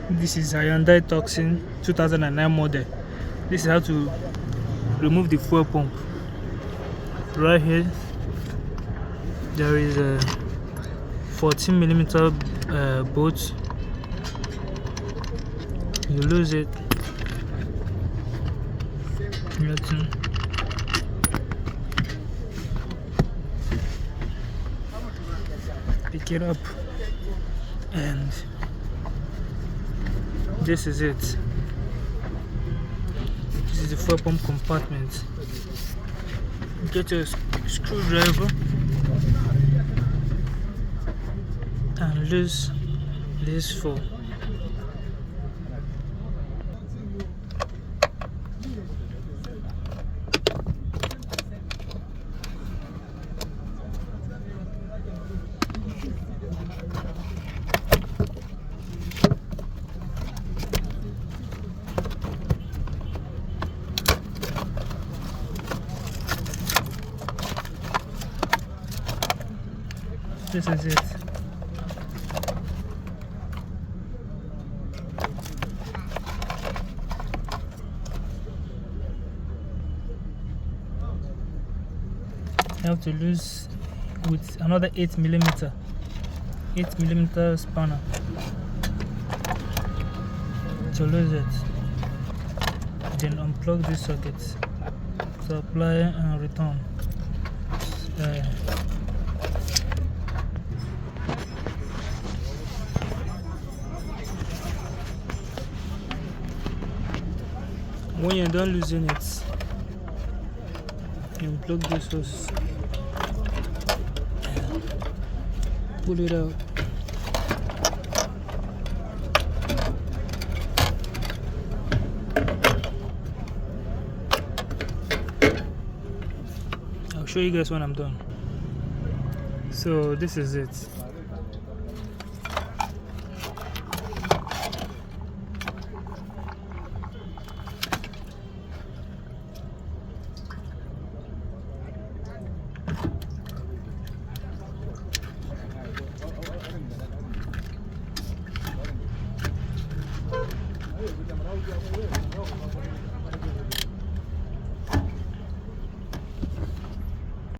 This is a Hyundai Tucson 2009 model. This is how to remove the fuel pump. Right here, there is a 14mm bolt. You lose it. You have to pick it up, and this is it. This is the fuel pump compartment. Get a screwdriver and lose this for this is it. You have to lose with another 8mm spanner to lose it. Then unplug this socket to apply and return. When you're done losing it, you unplug this hose, pull it out. I'll show you guys when I'm done. So this is it.